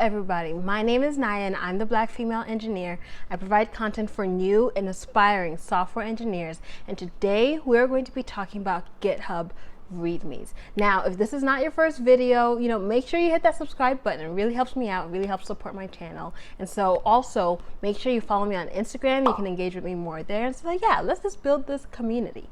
everybody, my name is Naya and I'm the Black female engineer. I provide content for new and aspiring software engineers, and today we're going to be talking about GitHub ReadMes. Now, if this is not your first video, make sure you hit that subscribe button. It really helps me out. It really helps support my channel. And so also make sure you follow me on Instagram. You can engage with me more there. And so yeah, let's just build this community.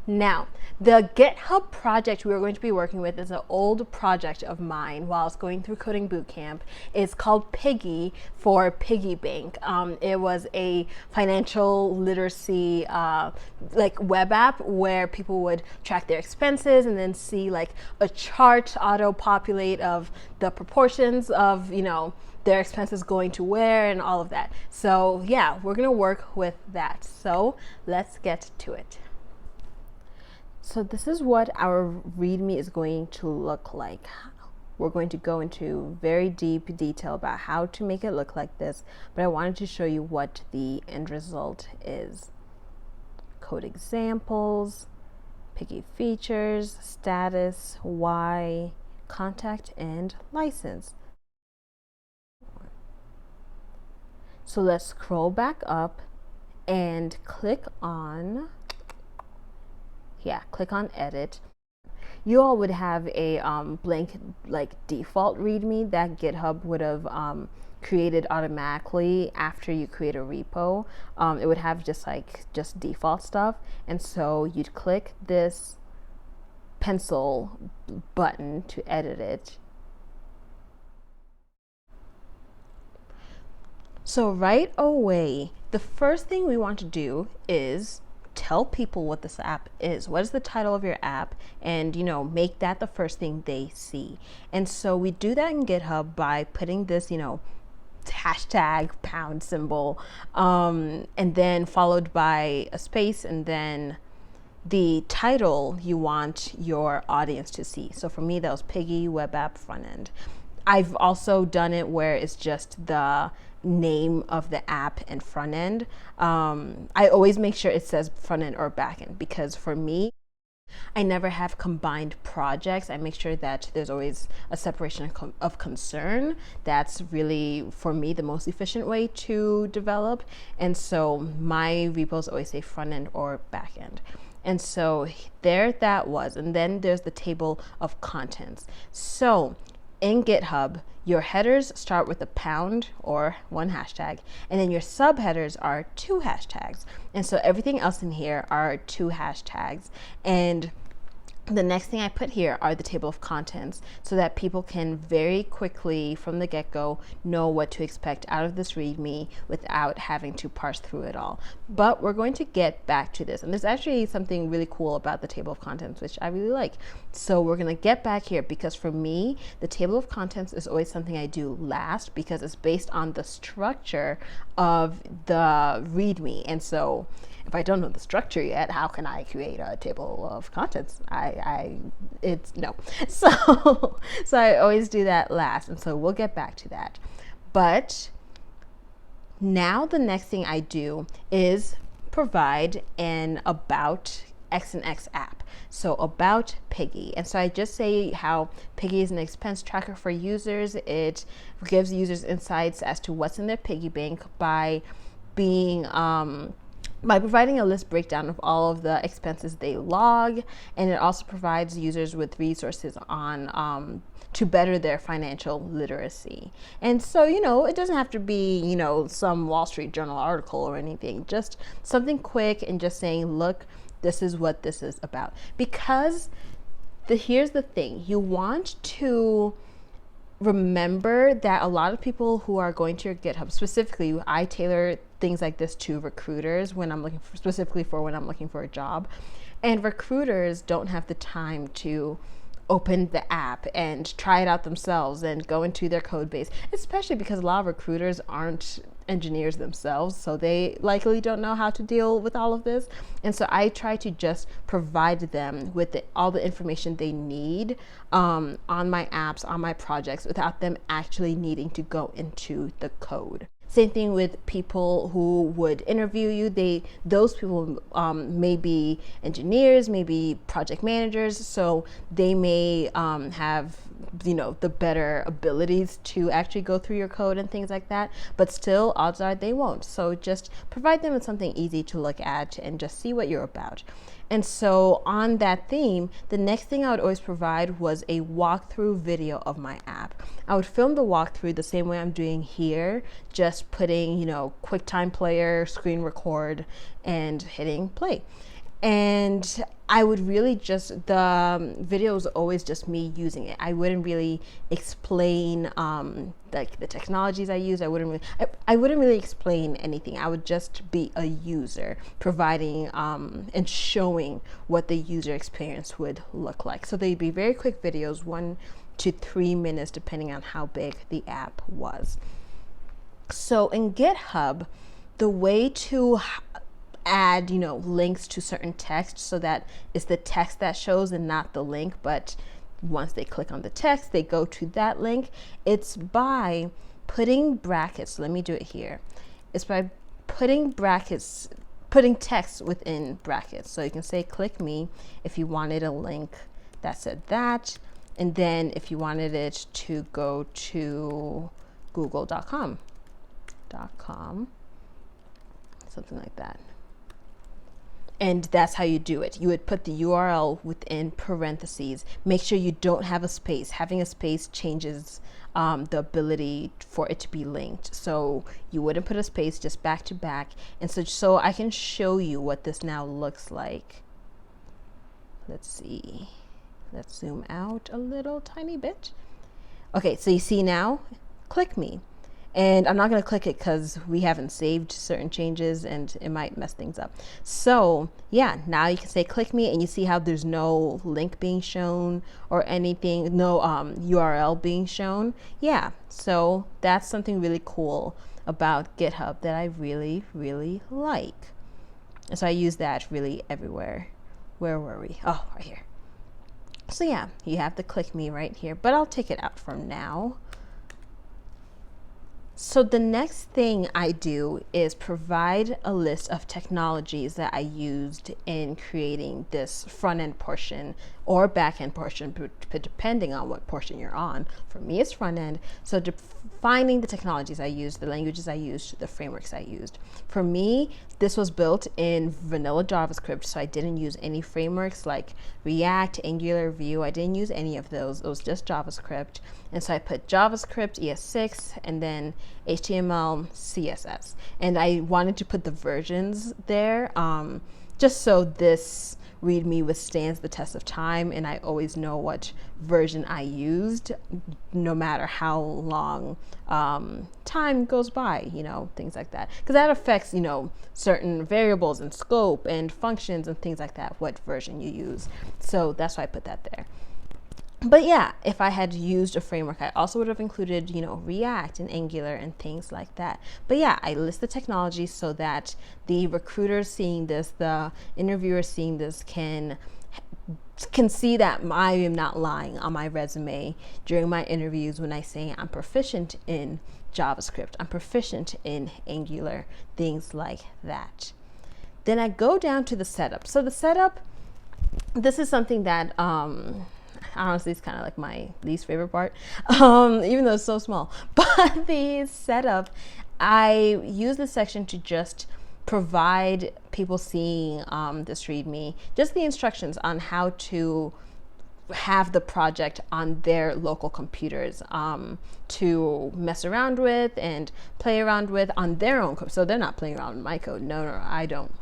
Now, the GitHub project we are going to be working with is an old project of mine while I was going through coding bootcamp. It's called Piggy for Piggy Bank. It was a financial literacy web app where people would track their expenses and then see like a chart auto-populate of the proportions of their expenses going to where and all of that. So yeah, we're gonna work with that. So let's get to it. So this is what our README is going to look like. We're going to go into very deep detail about how to make it look like this, but I wanted to show you what the end result is. Code examples, Piggy features, status, why, contact, and license. So let's scroll back up and click on edit. You all would have a blank default README that GitHub would have created automatically after you create a repo. It would have just default stuff, and so you'd click this pencil button to edit it. So right away, the first thing we want to do is tell people what this app is. What is the title of your app? And make that the first thing they see. And so we do that in GitHub by putting this hashtag pound symbol and then followed by a space and then the title you want your audience to see. So for me, that was Piggy web app front end. I've also done it where it's just the name of the app and front end. I always make sure it says front end or back end, because for me, I never have combined projects. I make sure that there's always a separation of concern. That's really, for me, the most efficient way to develop. And so my repos always say front end or back end. And so there that was. And then there's the table of contents. So in GitHub, your headers start with a pound or one hashtag, and then your subheaders are 2 hashtags. And so everything else in here are 2 hashtags. And the next thing I put here are the table of contents so that people can very quickly from the get-go know what to expect out of this README without having to parse through it all. But we're going to get back to this. And there's actually something really cool about the table of contents, which I really like. So we're going to get back here because for me, the table of contents is always something I do last because it's based on the structure of the README. And so if I don't know the structure yet, how can I create a table of contents? It's no. So I always do that last, and so we'll get back to that. But now the next thing I do is provide an about X and X app. So about Piggy. And so I just say how Piggy is an expense tracker for users. It gives users insights as to what's in their piggy bank by providing a list breakdown of all of the expenses they log, and it also provides users with resources on to better their financial literacy. And so, it doesn't have to be, some Wall Street Journal article or anything, just something quick and just saying, look, this is what this is about. Because here's the thing, you want to remember that a lot of people who are going to your GitHub, specifically, I tailor things like this to recruiters when I'm looking for a job. And recruiters don't have the time to open the app and try it out themselves and go into their code base, especially because a lot of recruiters aren't engineers themselves, so they likely don't know how to deal with all of this. And so I try to just provide them with all the information they need on my apps, on my projects, without them actually needing to go into the code. Same thing with people who would interview you. Those people may be engineers, maybe project managers, so they may have the better abilities to actually go through your code and things like that. But still, odds are they won't. So just provide them with something easy to look at and just see what you're about. And so on that theme, the next thing I would always provide was a walkthrough video of my app. I would film the walkthrough the same way I'm doing here, just putting, QuickTime Player, screen record, and hitting play. And I would really the video is always just me using it. I wouldn't really explain like the technologies I use. I wouldn't really explain anything. I would just be a user providing and showing what the user experience would look like. So they'd be very quick videos, 1 to 3 minutes, depending on how big the app was. So in GitHub, the way to add links to certain text, so that it's the text that shows and not the link, but once they click on the text they go to that link, it's by putting brackets. Let me do it here. It's by putting text within brackets. So you can say click me if you wanted a link that said that, and then if you wanted it to go to google.com, something like that. And that's how you do it. You would put the URL within parentheses. Make sure you don't have a space. Having a space changes the ability for it to be linked. So you wouldn't put a space, just back to back. And so I can show you what this now looks like. Let's see. Let's zoom out a little tiny bit. Okay, so you see now, click me. And I'm not going to click it because we haven't saved certain changes and it might mess things up. So yeah, now you can say click me, and you see how there's no link being shown or anything, no URL being shown. Yeah, so that's something really cool about GitHub that I really, really like. And so I use that really everywhere. Where were we? Oh, right here. So yeah, you have the click me right here, but I'll take it out for now. So the next thing I do is provide a list of technologies that I used in creating this front end portion or back end portion, depending on what portion you're on. For me, it's front end. So defining the technologies I used, the languages I used, the frameworks I used. For me, this was built in vanilla JavaScript, so I didn't use any frameworks like React, Angular, Vue. I didn't use any of those. It was just JavaScript. And so I put JavaScript, ES6, and then HTML, CSS. And I wanted to put the versions there just so this ReadMe withstands the test of time, and I always know what version I used, no matter how long time goes by, things like that. Because that affects, certain variables and scope and functions and things like that, what version you use. So that's why I put that there. But yeah, if I had used a framework, I also would have included, React and Angular and things like that. But yeah, I list the technologies so that the recruiters seeing this, the interviewers seeing this can see that I am not lying on my resume during my interviews when I say I'm proficient in JavaScript, I'm proficient in Angular, things like that. Then I go down to the setup. So the setup, this is something that honestly, it's kind of like my least favorite part, even though it's so small. But the setup, I use this section to just provide people seeing this README just the instructions on how to have the project on their local computers to mess around with and play around with on their own code. So they're not playing around with my code. No, I don't.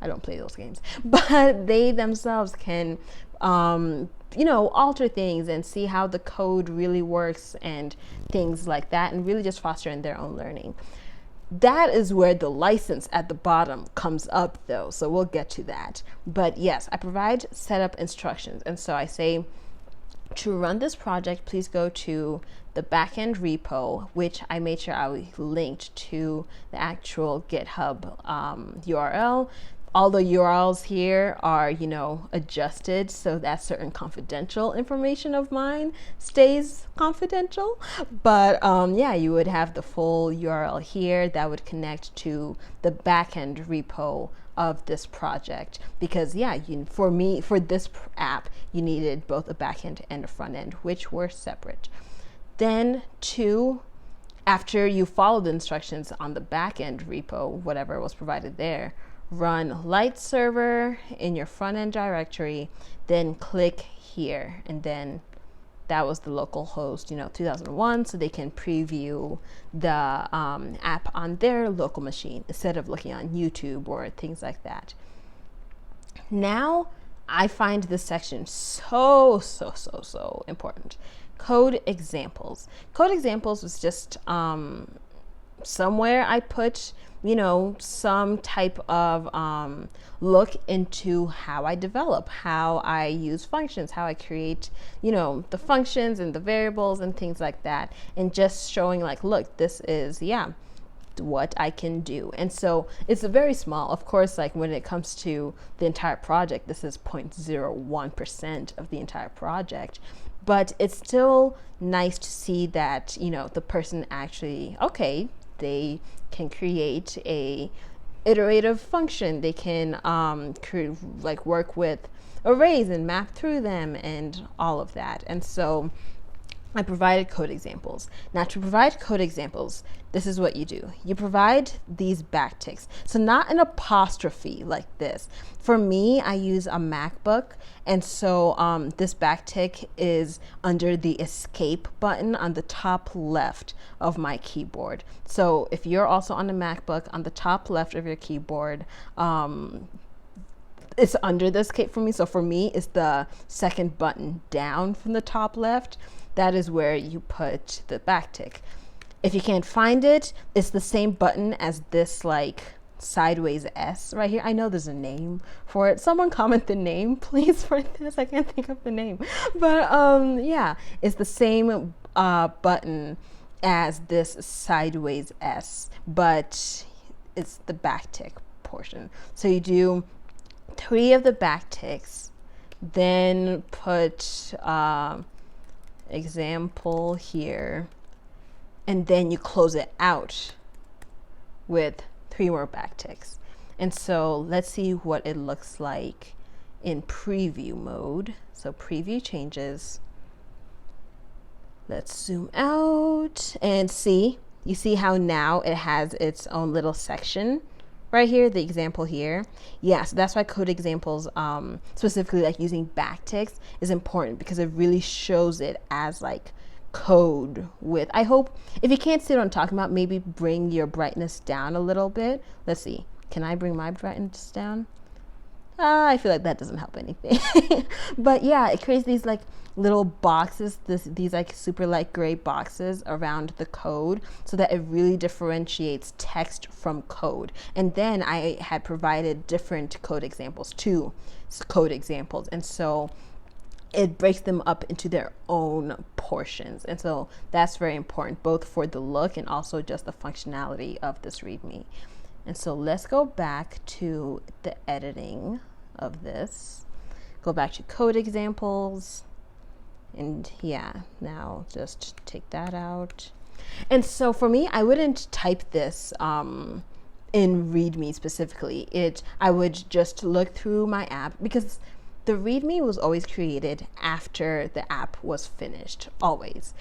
I don't play those games. But they themselves can alter things and see how the code really works and things like that, and really just foster in their own learning. That is where the license at the bottom comes up though, so we'll get to that. But yes, I provide setup instructions, and so I say, to run this project, please go to the backend repo, which I made sure I linked to the actual GitHub URL. all the URLs here are, you know, adjusted so that certain confidential information of mine stays confidential. But yeah, you would have the full URL here that would connect to the backend repo of this project, because yeah, for this app, you needed both a backend and a front end, which were separate. Then after you follow the instructions on the backend repo, whatever was provided there, run light server in your front end directory, then click here, and then that was the local host, 2001, so they can preview the app on their local machine instead of looking on YouTube or things like that. Now, I find this section so important. Code examples. Code examples was just somewhere I put, some type of look into how I develop, how I use functions, how I create, the functions and the variables and things like that. And just showing like, look, this is, what I can do. And so it's a very small, of course, like when it comes to the entire project, this is 0.01% of the entire project. But it's still nice to see that, the person actually, okay, they can create a iterative function. They can work with arrays and map through them and all of that. And so I provided code examples. Now, to provide code examples, this is what you do. You provide these backticks. So not an apostrophe like this. For me, I use a MacBook, and so this backtick is under the escape button on the top left of my keyboard. So if you're also on a MacBook, on the top left of your keyboard, it's under the escape for me. So for me, it's the second button down from the top left. That is where you put the backtick. If you can't find it, it's the same button as this like sideways S right here. I know there's a name for it. Someone comment the name, please, for this. I can't think of the name. But yeah, it's the same button as this sideways S, but it's the backtick portion. So you do 3 of the backticks, then put example here, and then you close it out with 3 more backticks. And so let's see what it looks like in preview mode. So preview changes. Let's zoom out and see. You see how now it has its own little section right here, the example here. Yeah, so that's why code examples, specifically like using backticks, is important, because it really shows it as like code with, I hope, if you can't see what I'm talking about, maybe bring your brightness down a little bit. Let's see, can I bring my brightness down? I feel like that doesn't help anything. But yeah, it creates these like little boxes, these like super light gray boxes around the code, so that it really differentiates text from code. And then I had provided different code examples, 2 code examples, and so it breaks them up into their own portions. And so that's very important, both for the look and also just the functionality of this README. And so let's go back to the editing of this. Go back to code examples. And yeah, now just take that out. And so for me, I wouldn't type this in README specifically. I would just look through my app, because the README was always created after the app was finished, always.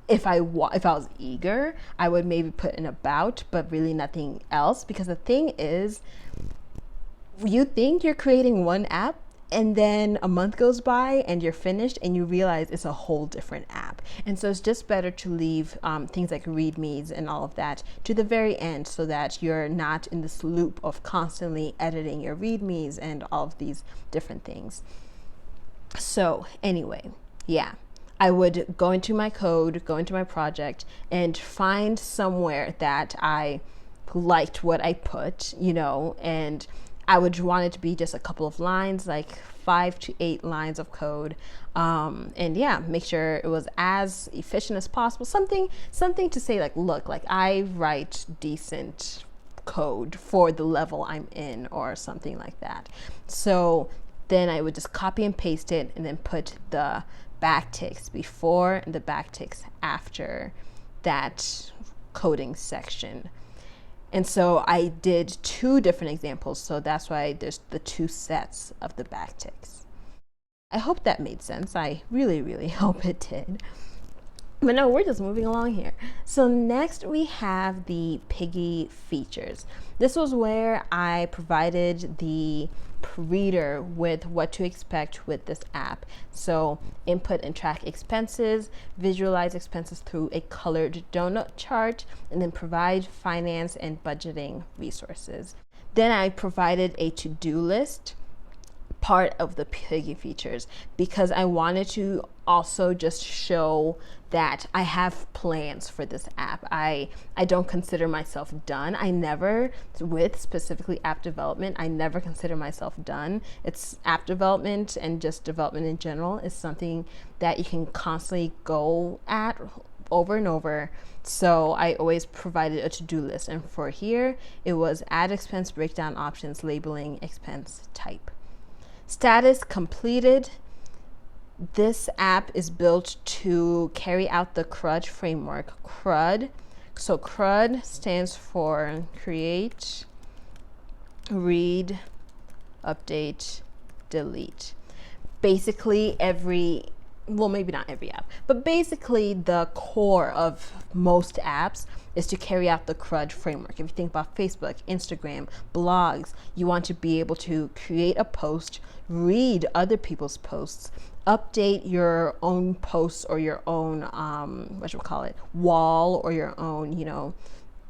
If I was eager, I would maybe put an about, but really nothing else, because the thing is, you think you're creating one app, and then a month goes by and you're finished and you realize it's a whole different app. And so it's just better to leave things like READMEs and all of that to the very end, so that you're not in this loop of constantly editing your READMEs and all of these different things. So anyway, yeah, I would go into my code, go into my project, and find somewhere that I liked what I put, and I would want it to be just a couple of lines, like 5 to 8 lines of code. And yeah, make sure it was as efficient as possible. Something to say like, look, like I write decent code for the level I'm in or something like that. So then I would just copy and paste it and then put the backticks before and the backticks after that coding section. And so I did 2 different examples, so that's why there's the 2 sets of the backticks. I hope that made sense. I really, really hope it did. But no, we're just moving along here. So next we have the Piggy features. This was where I provided the reader with what to expect with this app. So input and track expenses, visualize expenses through a colored donut chart, and then provide finance and budgeting resources. Then I provided a to-do list part of the Piggy features because I wanted to also just show that I have plans for this app. I don't consider myself done. I never, with specifically app development, I never consider myself done. It's app development, and just development in general is something that you can constantly go at over and over. So I always provided a to-do list, and for here it was add expense breakdown options, labeling expense type. Status completed. This app is built to carry out the CRUD framework. CRUD, so CRUD stands for create, read, update, delete. Basically well, maybe not every app, but basically the core of most apps is to carry out the CRUD framework. If you think about Facebook, Instagram, blogs, you want to be able to create a post, read other people's posts, update your own posts or your own, wall, or your own,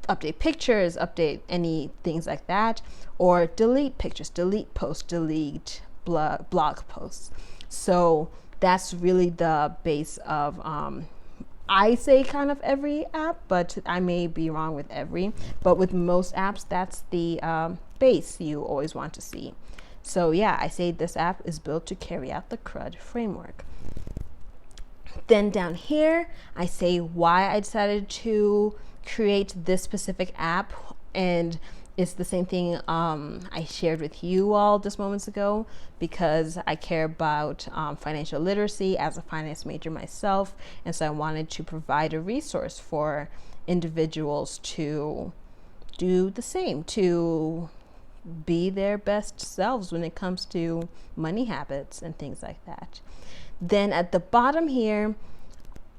update pictures, update any things like that, or delete pictures, delete posts, delete blog posts. So that's really the base of, I say kind of every app, but I may be wrong with every, but with most apps, that's the base you always want to see. So yeah, I say this app is built to carry out the CRUD framework. Then down here, I say why I decided to create this specific app, and it's the same thing I shared with you all just moments ago, because I care about financial literacy as a finance major myself, and so I wanted to provide a resource for individuals to do the same, to be their best selves when it comes to money habits and things like that. Then at the bottom here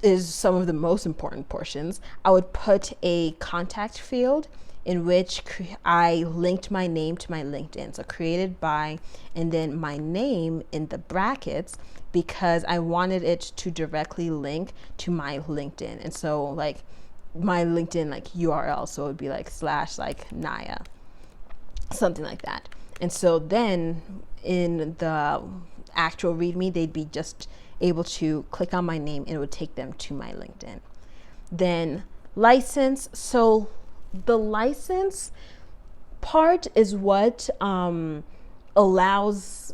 is some of the most important portions. I would put a contact field in which I linked my name to my LinkedIn. So created by, and then my name in the brackets, because I wanted it to directly link to my LinkedIn. And so like my LinkedIn URL, so it would be / Naya, something like that. And so then in the actual README, they'd be just able to click on my name and it would take them to my LinkedIn. Then license. So the license part is what allows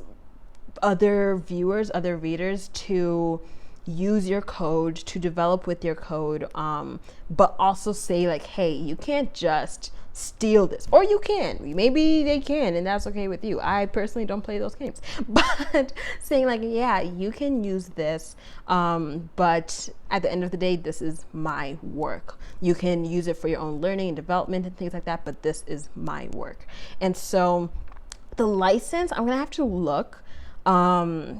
other viewers, other readers to use your code, to develop with your code, but also say hey, you can't just steal this, or you can, maybe they can, and that's okay with you. I personally don't play those games, but saying yeah, you can use this, but at the end of the day, this is my work. You can use it for your own learning and development and things like that, but this is my work. And so the license, I'm gonna have to look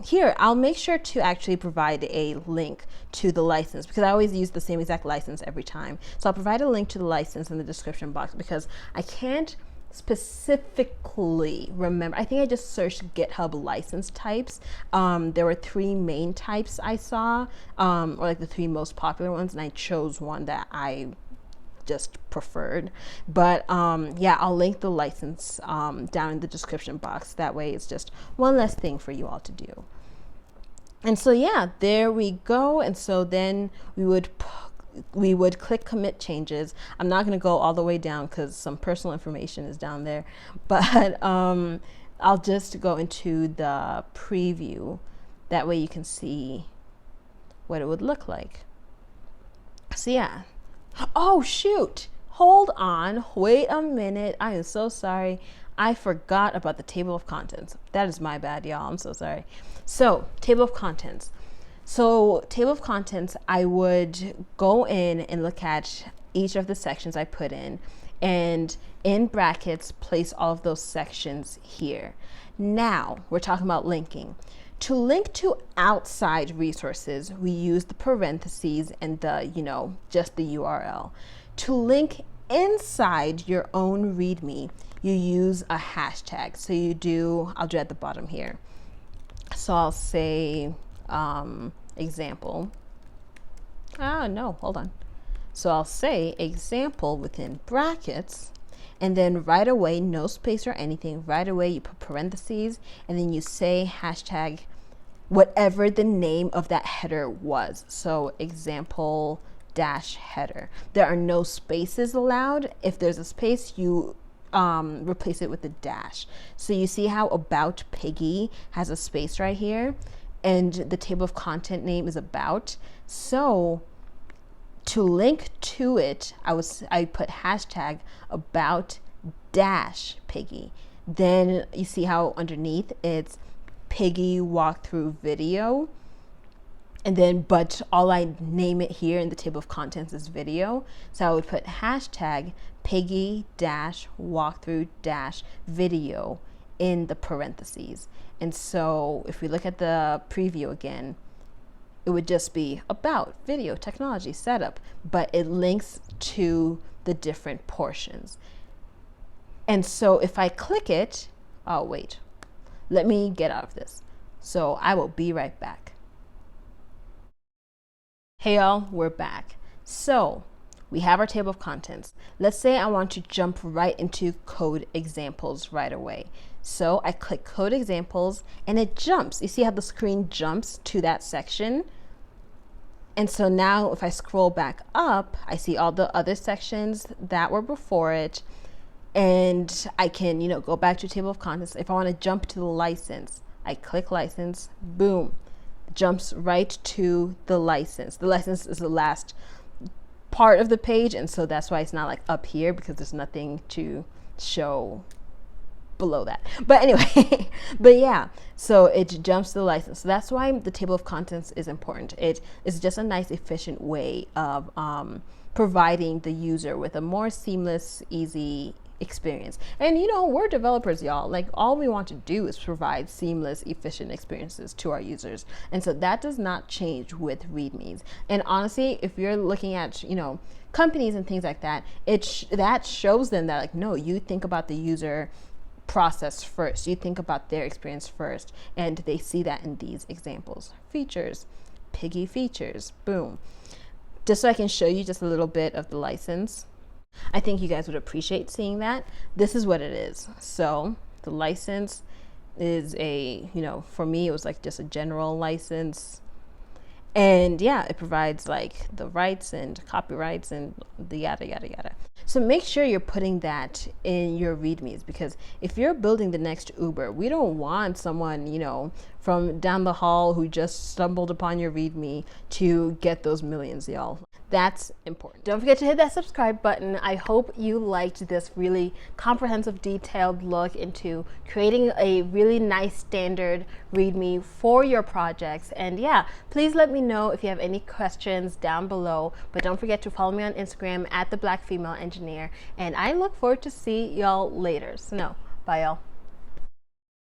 here. I'll make sure to actually provide a link to the license, because I always use the same exact license every time. So I'll provide a link to the license in the description box, because I can't specifically remember. I think I just searched GitHub license types. There were 3 main types I saw, or the 3 most popular ones, and I chose one that I just preferred. But yeah, I'll link the license down in the description box. That way it's just one less thing for you all to do. And so yeah, there we go. And so then we would click commit changes. I'm not going to go all the way down because some personal information is down there, but I'll just go into the preview. That way you can see what it would look like. So yeah. Oh shoot, hold on, wait a minute. I am so sorry. I forgot about the table of contents. That is my bad, y'all. I'm so sorry. So, table of contents. So, table of contents, I would go in and look at each of the sections I put in, and in brackets, place all of those sections here. Now, we're talking about linking. To link to outside resources, we use the parentheses and the, just the URL. To link inside your own README, you use a hashtag. So I'll do at the bottom here. So I'll say example. No, hold on. So I'll say example within brackets, and then right away, no space or anything, right away you put parentheses, and then you say hashtag whatever the name of that header was. So example dash header. There are no spaces allowed. If there's a space, you replace it with a dash. So you see how about Piggy has a space right here, and the table of content name is about. So to link to it, I put hashtag about dash Piggy. Then you see how underneath it's Piggy walkthrough video, and then but all I name it here in the table of contents is video. So I would put hashtag Piggy dash walkthrough dash video in the parentheses. And so if we look at the preview again, it would just be about video technology setup, but it links to the different portions. And so if I click it, oh wait, let me get out of this. So I will be right back. Hey y'all, we're back. So we have our table of contents. Let's say I want to jump right into code examples right away. So I click code examples and it jumps. You see how the screen jumps to that section? And so now if I scroll back up, I see all the other sections that were before it. And I can, go back to table of contents. If I want to jump to the license, I click license, boom, jumps right to the license. The license is the last part of the page, and so that's why it's not like up here, because there's nothing to show below that. But anyway, but yeah, so it jumps to the license. So that's why the table of contents is important. It is just a nice, efficient way of providing the user with a more seamless, easy experience. And we're developers, y'all. Like, all we want to do is provide seamless, efficient experiences to our users. And so that does not change with READMEs. And honestly, if you're looking at, companies and things like that, that shows them that, like, no, you think about the user process first. You think about their experience first. And they see that in these examples. Features, Piggy features, boom. Just so I can show you just a little bit of the license. I think you guys would appreciate seeing that. This is what it is. So the license is for me, it was like just a general license. And yeah, it provides like the rights and copyrights and the yada, yada, yada. So make sure you're putting that in your READMEs, because if you're building the next Uber, we don't want someone, from down the hall who just stumbled upon your README to get those millions, y'all. That's important. Don't forget to hit that subscribe button. I hope you liked this really comprehensive, detailed look into creating a really nice standard README for your projects. And yeah, please let me know if you have any questions down below. But don't forget to follow me on Instagram at the Black Female Engineer. And I look forward to see y'all later. So bye y'all.